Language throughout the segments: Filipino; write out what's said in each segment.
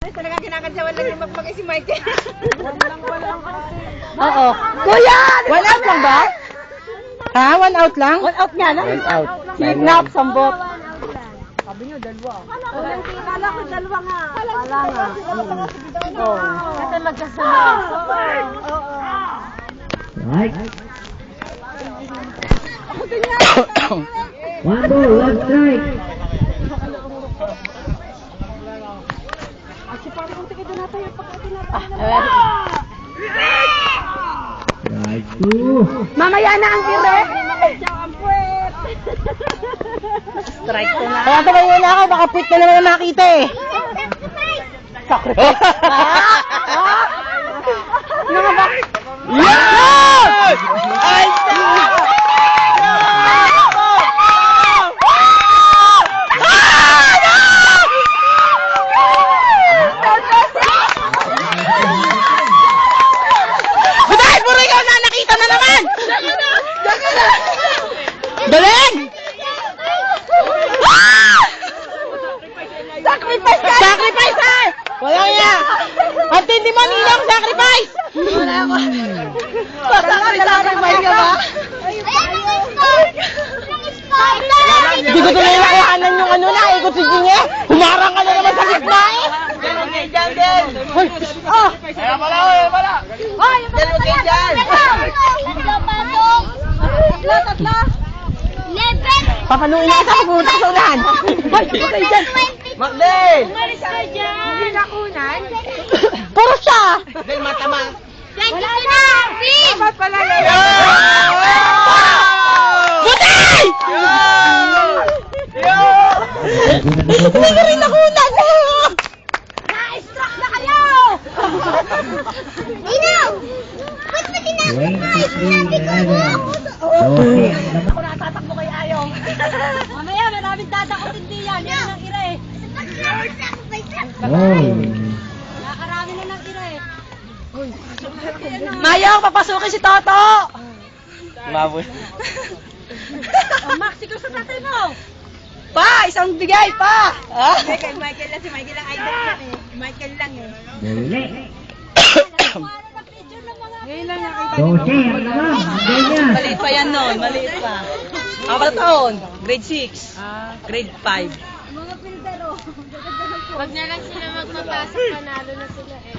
Talaga kinakantsawan lang yung magmagay si Michael. Oo. Kuya! 1 out lang ba? Ha? 1 out lang? 1 out nga lang. 1 out. Sinap, sambot. Kala ko dalawa nga. Kala nga. Oo. Kasi magkasama. Right. 1 ball, 1 strike. Strike 2. Mamaya na ang ire. Strike ko na. Kaya sabay na ako, baka puwit na naman makita eh. Sacrifice. Mga ba? Yes! Ay! Buday! Puro ikaw na! Nakita na naman! Daling! Sacrifice ka! Sacrifice ha! Wala niya! At hindi mo nilang sacrifice! Wala ako. Sacrifice ka ba? Hindi ko tuloy nakuhanan yung ano na, ikot si Jinge. Humarang ka na naman sa gitna eh. Meron kayo dyan din! Oh! Kaya pala, kaya pala! Meron kayo dyan! Tatlo. 11. Papanuin na kita pumunta sa unahan. Hoy, patay dyan. Magday! Umalis ka dyan. Hindi nakunan. Puro siya. Dahil matama! 22 na. Dapat pala yan. Butay! Hindi ka rin nakunan. Na-extract na kayo. Ino. Ba't ba Ako natatakbo kay Ayong. Mamaya, maraming tatakotin din yan. Yan ang ira eh. Nakarami na ng ira eh. Mayang, papasukin si Toto. Mabul. Oh, Max, ikaw sa tatay mo. Pa, isang bigay pa. Kay Michael lang, si Michael lang idol lang eh. Michael lang eh. Ngayon lang nakita niyo. Maliit pa yan noon, maliit pa. Apat na taon, grade 6, grade 5. Mga pildero. Wag na lang sila magmapasok, panalo na sila eh.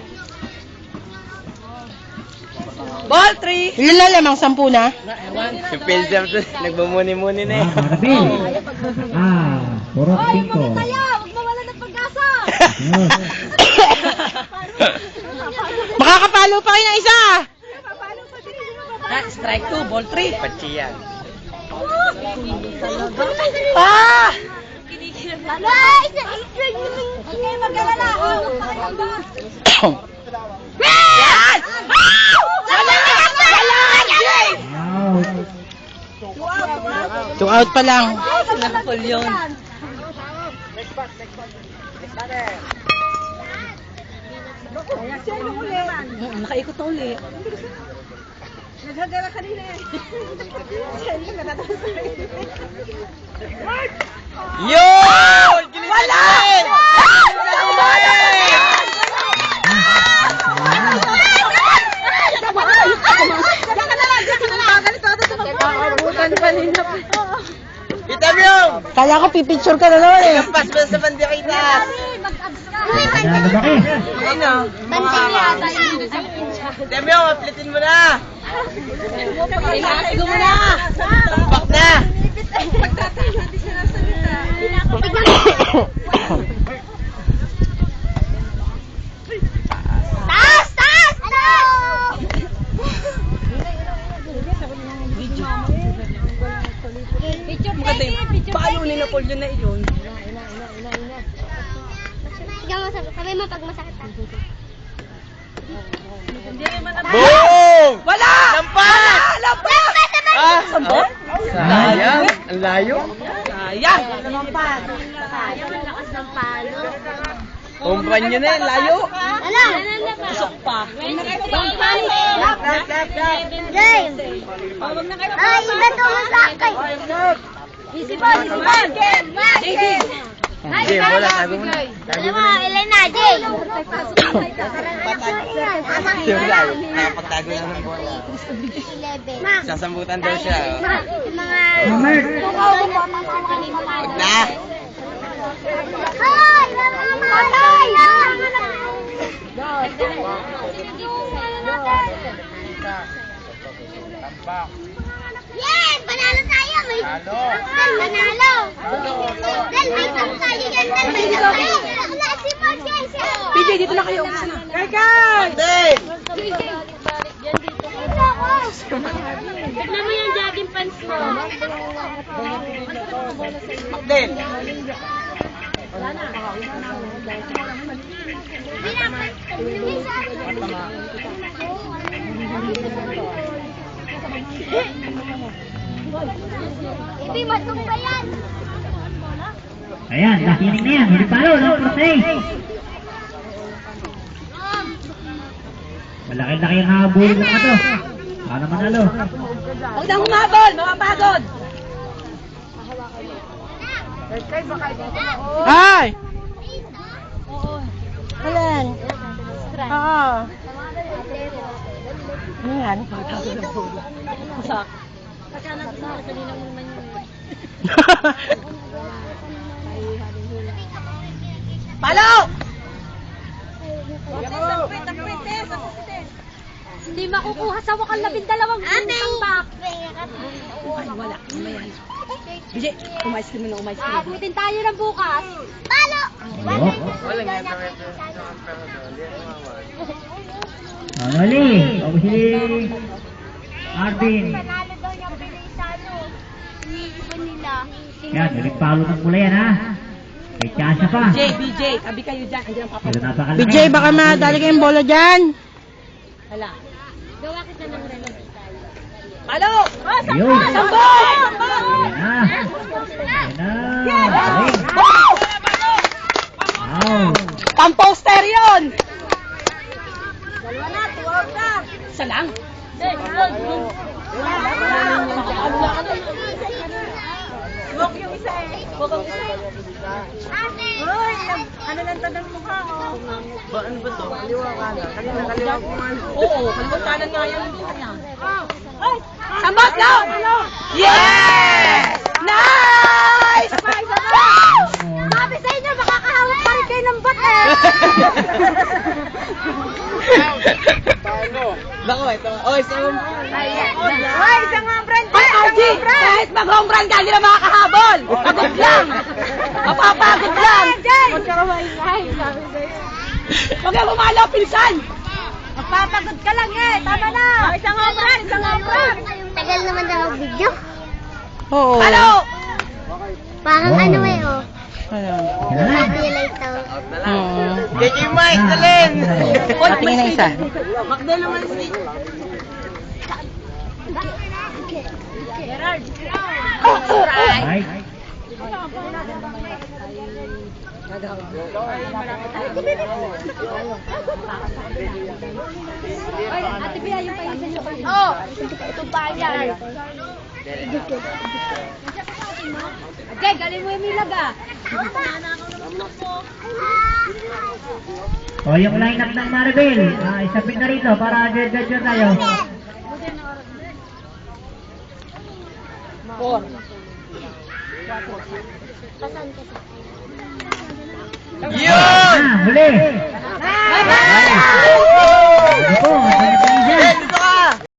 Ball 3. Ilan na lamang, 10 na? Si Pilsam to, nagbamuni-muni na eh. Puro 5. Tayo, huwag mawala ng pag-asa. Makakapalo pa kayo ng isa. Strike 2, ball 3. Pachiyan. Ah! Tala, isa-strike naman. Okay, mag-alala. Huwag pa kayo ba? Yan! Wala na! Wala 2 out pa lang. Nakapol yun. Nakaikot na uli. Naghagara kanina eh. Siya lang natataas na rin. Yun! Wala! Kita mo yung! Kala ko pipicture ka na naman eh. Lampas mo sa bandikitas! Mag-abs ka. Ano? Banting yata. Kita mo yung, aplitin mo na! Ilasigo mo na! Tampak na! Pagtatay natin siya nasa salita. Taas! Taas! Picture Maganda yung paano ni Napoleon na iyon. Ikaw sabi mo pag masakit ah. Boom! Wala! Lampas! Lampas! Ah! Sambot? Sayang! Ang layo! Sayang! Sayang, ang lakas ng palo. Kumpran nyo na yan, layo! Ano? Tusok pa. Don't panic. James. Ay, iba to sa akin. Easy ball, easy ball. JD. Jay, wala, sabi mo na. Alam mo, ilan na, Jay? Nakapagtago lang ng bola. Sasambutan daw siya. Robert. Wag na. Hoy! Patay! Yes! Panalo tayo! May... Panalo! Del, may tayo yan! Del, may tayo! Wala si Marquez! PJ, dito na kayo. Hey! Tignan mo yung jogging pants mo. Makdel! Hindi, matong pa yan! Ayan, nasinig na yan. Huli palo, no? Prosay. Malaki-laki ang habulin ng ito. Para manalo. Huwag na humabol, mapapagod. Ay! Alan? Oo. Ano yan? Pagkakagod ng bola. Masak. Palo! Hindi makukuha sa wakal 12 tambak. Ay, wala. Mayan. BJ, umayos ka muna, umayos ka muna. Abutin tayo ng bukas. Palo! Oo. Walang yan. Manali. Ako si Arvin. Panalo daw niyang bilisano. Iniiba nila. Yan, ulit palo ng pula yan, ha? May chance pa. BJ, tabi kayo dyan. Andiyan ang papa. Pero napakalaki. BJ, baka madali kayong bola dyan. Hala. Gawa kita ng reloj. Palo! Ayun. Sambol! Ayan na. Ayan na. Galing. Wow. Pamposter yun! Isa lang. Ano lang tanong mo ka? Ano ba to? Kaliwa ka na. Kaliwa ko man. Oo, kalimutan kanan nga yun. Sambot lang! Yes! Nice! Sabi sa inyo, makakahawak pa rin kayo ng bat eh. Nako, ito. Oh, isa yung... Hoy, isang home run Ay, RG! Kahit mag-home run ka, hindi na makakahabol! Pagod lang! Mapapagod lang! Huwag kang umalo, pinsan! Magpapagod ka lang eh. Tama na. Isang home run, isang home run. Tagal naman daw ang video. Oo. Palo! Parang Oh. ano eh, oh. Ayan. Yan na. Highlight daw. Out na lang. Oo. JJ Mike, dalhin! Patingin na isa. Right. Ate Bia, yung payo sa inyo. Oh, ito pa yan. Okay, galing mo yung milag ah. O, yung line-up ng Marvel. Isabit na rito para gadget tayo. Yun! Huli.